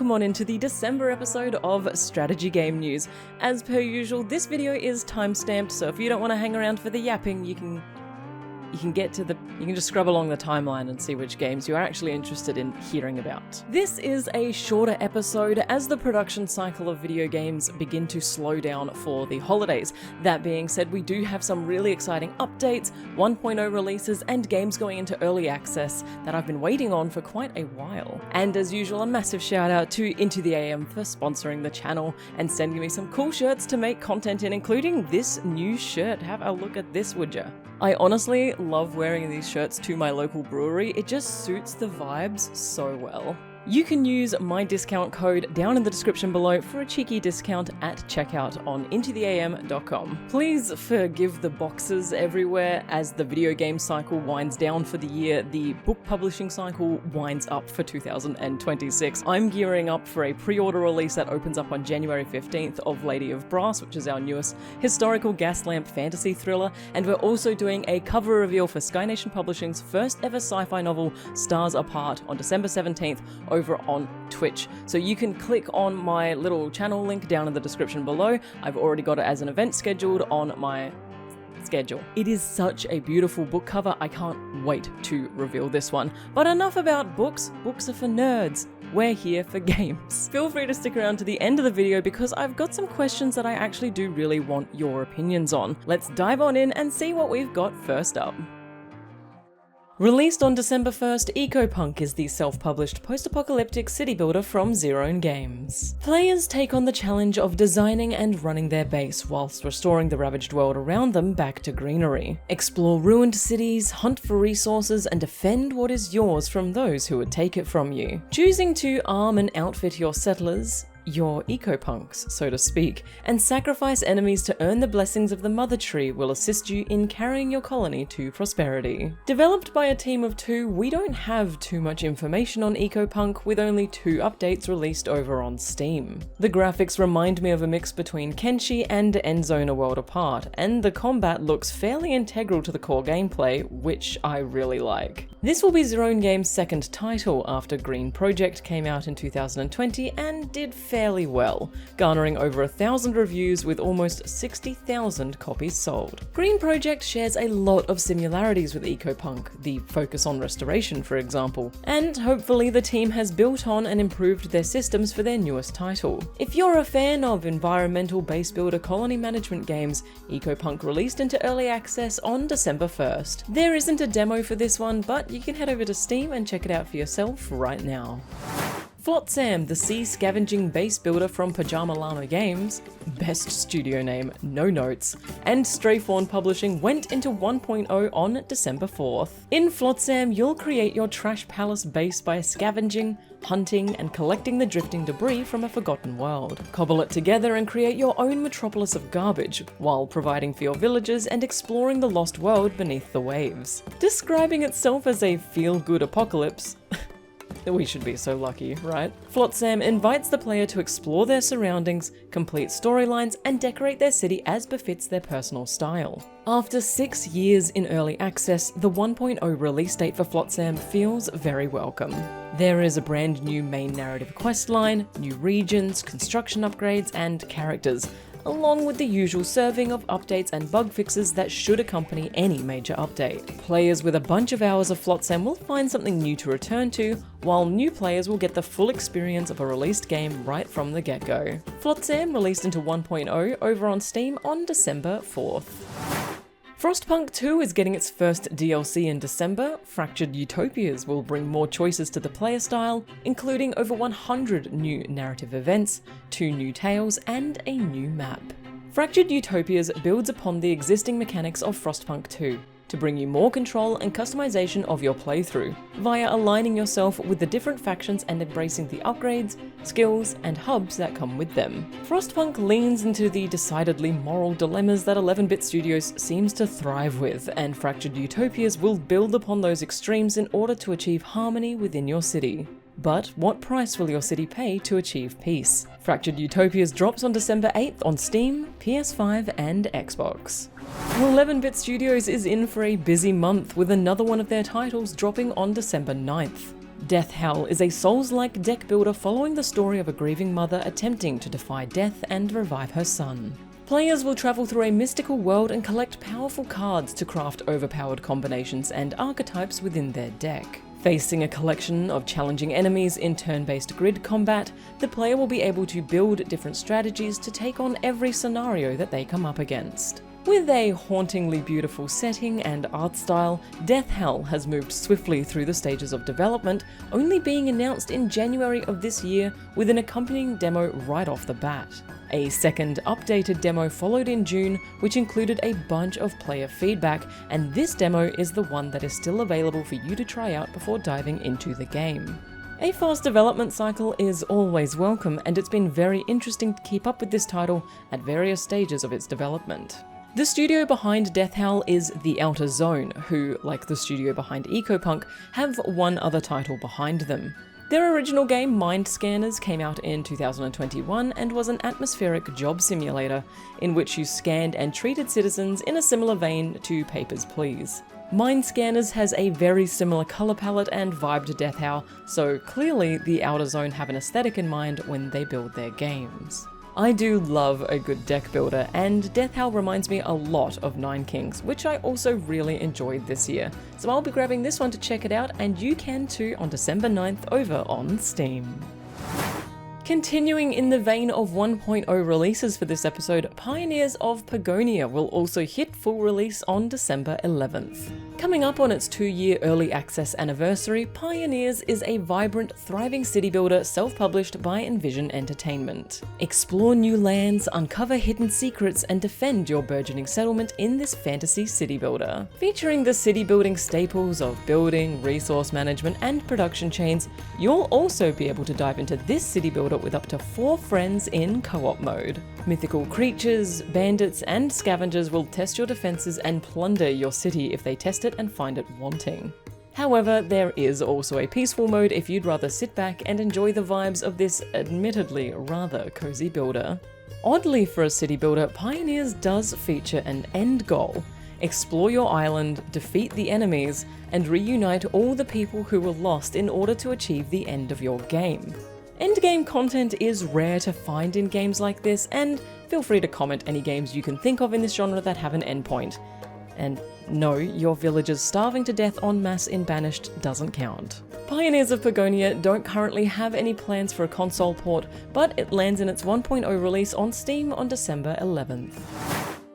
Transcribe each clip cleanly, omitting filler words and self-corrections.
welcome on into the December episode of Strategy Game News. As per usual, this video is timestamped, so if you don't want to hang around for the yapping, you can just scrub along the timeline and see which games you are actually interested in hearing about. This is a shorter episode as the production cycle of video games begin to slow down for the holidays. That being said, we do have some really exciting updates, 1.0 releases, and games going into early access that I've been waiting on for quite a while. And as usual, a massive shout out to Into the AM for sponsoring the channel and sending me some cool shirts to make content in, including this new shirt. Have a look at this, would ya? I honestly love wearing these shirts to my local brewery. It just suits the vibes so well. You can use my discount code down in the description below for a cheeky discount at checkout on intotheam.com. Please forgive the boxes everywhere as the video game cycle winds down for the year. The book publishing cycle winds up for 2026. I'm gearing up for a pre-order release that opens up on January 15th of Lady of Brass, which is our newest historical gas lamp fantasy thriller, and we're also doing a cover reveal for Sky Nation Publishing's first ever sci-fi novel, Stars Apart, on December 17th, over on Twitch. So you can click on my little channel link down in the description below. I've already got it as an event scheduled on my schedule. It is such a beautiful book cover. I can't wait to reveal this one. But enough about books. Books are for nerds. We're here for games. Feel free to stick around to the end of the video because I've got some questions that I actually do really want your opinions on. Let's dive on in and see what we've got first up. Released on December 1st, Ecopunk is the self-published post-apocalyptic city builder from Zero Games. Players take on the challenge of designing and running their base whilst restoring the ravaged world around them back to greenery. Explore ruined cities, hunt for resources, and defend what is yours from those who would take it from you. Choosing to arm and outfit your settlers, your ecopunks, so to speak, and sacrifice enemies to earn the blessings of the Mother Tree will assist you in carrying your colony to prosperity. Developed by a team of 2, we don't have too much information on Ecopunk, with only 2 updates released over on Steam. The graphics remind me of a mix between Kenshi and Endzone A World Apart, and the combat looks fairly integral to the core gameplay, which I really like. This will be Zero Games' second title after Green Project came out in 2020 and did fairly well, garnering over 1,000 reviews with almost 60,000 copies sold. Green Project shares a lot of similarities with Ecopunk, the focus on restoration for example, and hopefully the team has built on and improved their systems for their newest title. If you're a fan of environmental base builder colony management games, Ecopunk released into early access on December 1st. There isn't a demo for this one, but you can head over to Steam and check it out for yourself right now. Flotsam, the sea scavenging base builder from Pajama Llama Games, best studio name, no notes, and Strayfawn Publishing went into 1.0 on December 4th. In Flotsam, you'll create your trash palace base by scavenging, hunting, and collecting the drifting debris from a forgotten world. Cobble it together and create your own metropolis of garbage, while providing for your villagers and exploring the lost world beneath the waves. Describing itself as a feel-good apocalypse, we should be so lucky, right? Flotsam invites the player to explore their surroundings, complete storylines, and decorate their city as befits their personal style. After 6 years in early access, the 1.0 release date for Flotsam feels very welcome. There is a brand new main narrative questline, new regions, construction upgrades, and characters, along with the usual serving of updates and bug fixes that should accompany any major update. Players with a bunch of hours of Flotsam will find something new to return to, while new players will get the full experience of a released game right from the get-go. Flotsam released into 1.0 over on Steam on December 4th. Frostpunk 2 is getting its first DLC in December. Fractured Utopias will bring more choices to the player style, including over 100 new narrative events, 2 new tales, and a new map. Fractured Utopias builds upon the existing mechanics of Frostpunk 2 to bring you more control and customization of your playthrough, via aligning yourself with the different factions and embracing the upgrades, skills, and hubs that come with them. Frostpunk leans into the decidedly moral dilemmas that 11-bit studios seems to thrive with, and Fractured Utopias will build upon those extremes in order to achieve harmony within your city. But what price will your city pay to achieve peace? Fractured Utopias drops on December 8th on Steam, PS5, and Xbox. 11-bit Studios is in for a busy month with another one of their titles dropping on December 9th. Death Howl is a Souls-like deck builder following the story of a grieving mother attempting to defy death and revive her son. Players will travel through a mystical world and collect powerful cards to craft overpowered combinations and archetypes within their deck. Facing a collection of challenging enemies in turn-based grid combat, the player will be able to build different strategies to take on every scenario that they come up against. With a hauntingly beautiful setting and art style, Death Howl has moved swiftly through the stages of development, only being announced in January of this year with an accompanying demo right off the bat. A second updated demo followed in June, which included a bunch of player feedback, and this demo is the one that is still available for you to try out before diving into the game. A fast development cycle is always welcome, and it's been very interesting to keep up with this title at various stages of its development. The studio behind Death Howl is The Outer Zone, who, like the studio behind Ecopunk, have one other title behind them. Their original game, Mind Scanners, came out in 2021 and was an atmospheric job simulator in which you scanned and treated citizens in a similar vein to Papers, Please. Mind Scanners has a very similar colour palette and vibe to Death Howl, so clearly The Outer Zone have an aesthetic in mind when they build their games. I do love a good deck builder, and Death Howl reminds me a lot of Nine Kings, which I also really enjoyed this year. So I'll be grabbing this one to check it out, and you can too on December 9th over on Steam. Continuing in the vein of 1.0 releases for this episode, Pioneers of Pagonia will also hit full release on December 11th. Coming up on its 2-year early access anniversary, Pioneers is a vibrant, thriving city builder self-published by Envision Entertainment. Explore new lands, uncover hidden secrets, and defend your burgeoning settlement in this fantasy city builder. Featuring the city building staples of building, resource management, and production chains, you'll also be able to dive into this city builder with up to 4 friends in co-op mode. Mythical creatures, bandits, and scavengers will test your defenses and plunder your city if they test it and find it wanting. However, there is also a peaceful mode if you'd rather sit back and enjoy the vibes of this admittedly rather cozy builder. Oddly for a city builder, Pioneers does feature an end goal. Explore your island, defeat the enemies, and reunite all the people who were lost in order to achieve the end of your game. Endgame content is rare to find in games like this, and feel free to comment any games you can think of in this genre that have an endpoint. And no, your villagers starving to death en masse in Banished doesn't count. Pioneers of Pagonia don't currently have any plans for a console port, but it lands in its 1.0 release on Steam on December 11th.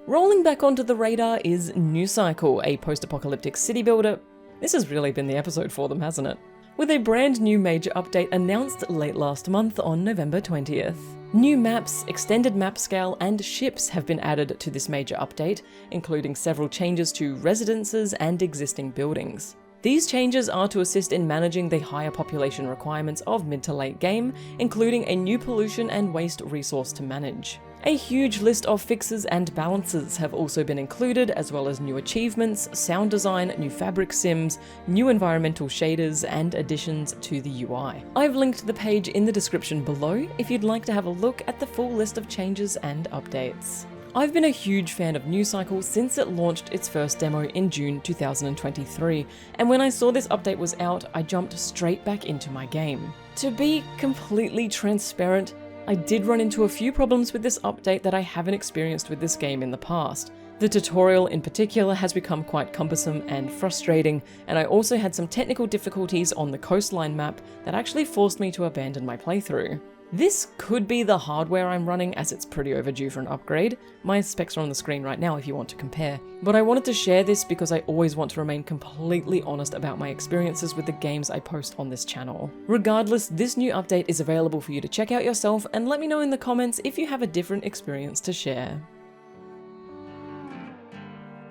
Rolling back onto the radar is New Cycle, a post-apocalyptic city builder. This has really been the episode for them, hasn't it? With a brand new major update announced late last month on November 20th. New maps, extended map scale, and ships have been added to this major update, including several changes to residences and existing buildings. These changes are to assist in managing the higher population requirements of mid to late game, including a new pollution and waste resource to manage. A huge list of fixes and balances have also been included, as well as new achievements, sound design, new fabric sims, new environmental shaders, and additions to the UI. I've linked the page in the description below if you'd like to have a look at the full list of changes and updates. I've been a huge fan of New Cycle since it launched its first demo in June 2023, and when I saw this update was out, I jumped straight back into my game. To be completely transparent, I did run into a few problems with this update that I haven't experienced with this game in the past. The tutorial in particular has become quite cumbersome and frustrating, and I also had some technical difficulties on the coastline map that actually forced me to abandon my playthrough. This could be the hardware I'm running, as it's pretty overdue for an upgrade. My specs are on the screen right now if you want to compare. But I wanted to share this because I always want to remain completely honest about my experiences with the games I post on this channel. Regardless, this new update is available for you to check out yourself, and let me know in the comments if you have a different experience to share.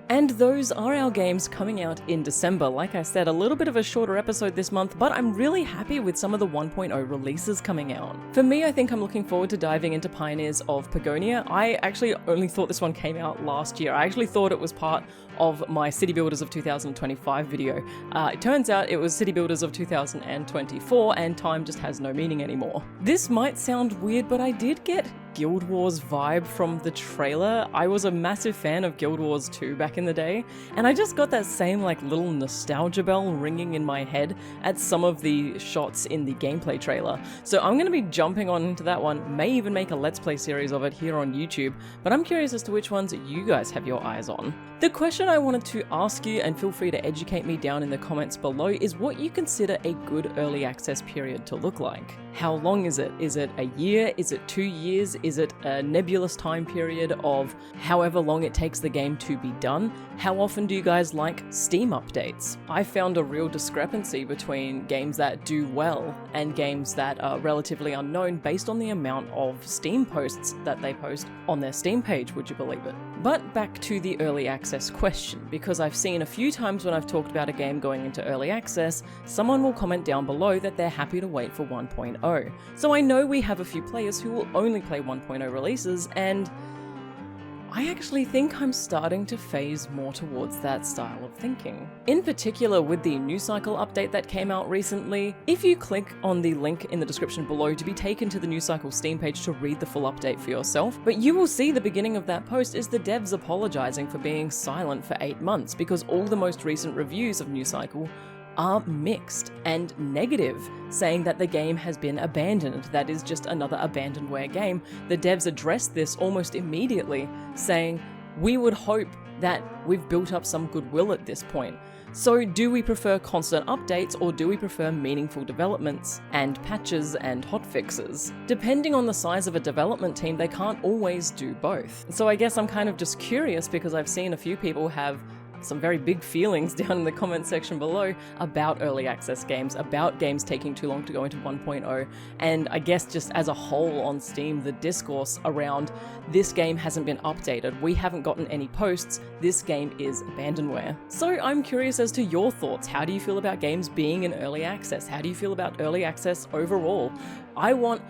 And those are our games coming out in December. Like I said, a little bit of a shorter episode this month, but I'm really happy with some of the 1.0 releases coming out. For me, I think I'm looking forward to diving into Pioneers of Pagonia. I actually only thought this one came out last year. I actually thought it was part of my City Builders of 2025 video. It turns out it was City Builders of 2024, and time just has no meaning anymore. This might sound weird, but I did get Guild Wars vibe from the trailer. I was a massive fan of Guild Wars 2 back in the day, and I just got that same like little nostalgia bell ringing in my head at some of the shots in the gameplay trailer. So I'm going to be jumping on into that one, may even make a Let's Play series of it here on YouTube, but I'm curious as to which ones you guys have your eyes on. The question I wanted to ask you, and feel free to educate me down in the comments below, is what you consider a good early access period to look like. How long is it? Is it a year? Is it 2 years? Is it a nebulous time period of however long it takes the game to be done? How often do you guys like Steam updates? I found a real discrepancy between games that do well and games that are relatively unknown based on the amount of Steam posts that they post on their Steam page, would you believe it? But back to the early access question, because I've seen a few times when I've talked about a game going into early access, someone will comment down below that they're happy to wait for 1.0. So I know we have a few players who will only play 1.0 releases, and I actually think I'm starting to phase more towards that style of thinking. In particular with the New Cycle update that came out recently, if you click on the link in the description below to be taken to the New Cycle Steam page to read the full update for yourself, but you will see the beginning of that post is the devs apologizing for being silent for 8 months because all the most recent reviews of New Cycle are mixed and negative, saying that the game has been abandoned. That is just another abandonware game. The devs addressed this almost immediately, saying, "We would hope that we've built up some goodwill at this point. So do we prefer constant updates, or do we prefer meaningful developments and patches and hotfixes?" Depending on the size of a development team, they can't always do both. So I guess I'm kind of just curious because I've seen a few people have some very big feelings down in the comment section below about early access games, about games taking too long to go into 1.0, and I guess just as a whole on Steam, the discourse around this game hasn't been updated, we haven't gotten any posts, this game is abandonware. So I'm curious as to your thoughts. How do you feel about games being in early access? How do you feel about early access overall? I want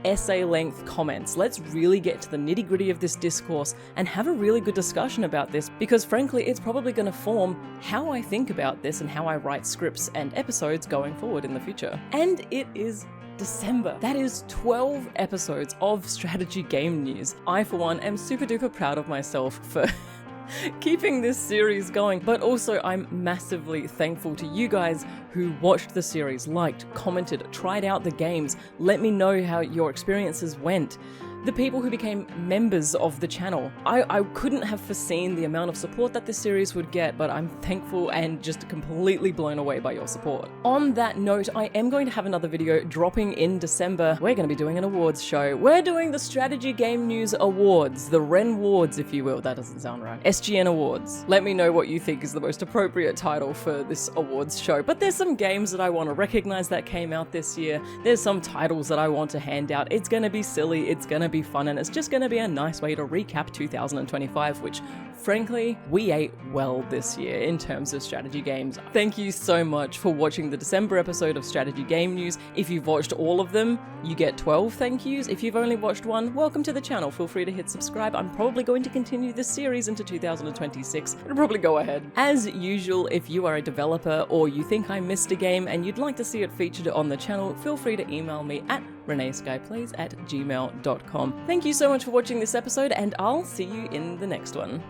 essay-length comments. Let's really get to the nitty-gritty of this discourse and have a really good discussion about this, because frankly, it's probably going to form how I think about this and how I write scripts and episodes going forward in the future. And it is December. That is 12 episodes of strategy game news. I, for one, am super duper proud of myself for keeping this series going, but also I'm massively thankful to you guys who watched the series, liked, commented, tried out the games, let me know how your experiences went. The people who became members of the channel. I couldn't have foreseen the amount of support that this series would get, but I'm thankful and just completely blown away by your support. On that note, I am going to have another video dropping in December. We're going to be doing an awards show. We're doing the Strategy Game News Awards, the Ren Wards, if you will. That doesn't sound right. SGN Awards. Let me know what you think is the most appropriate title for this awards show. But there's some games that I want to recognize that came out this year. There's some titles that I want to hand out. It's going to be silly. It's going to be fun, and it's just going to be a nice way to recap 2025, which frankly we ate well this year in terms of strategy games. Thank you so much for watching the December episode of Strategy Game News. If you've watched all of them, you get 12 thank yous. If you've only watched one, welcome to the channel. Feel free to hit subscribe. I'm probably going to continue this series into 2026. It'll probably go ahead. As usual, if you are a developer or you think I missed a game and you'd like to see it featured on the channel, feel free to email me at ReneeSky@gmail.com. Thank you so much for watching this episode, and I'll see you in the next one.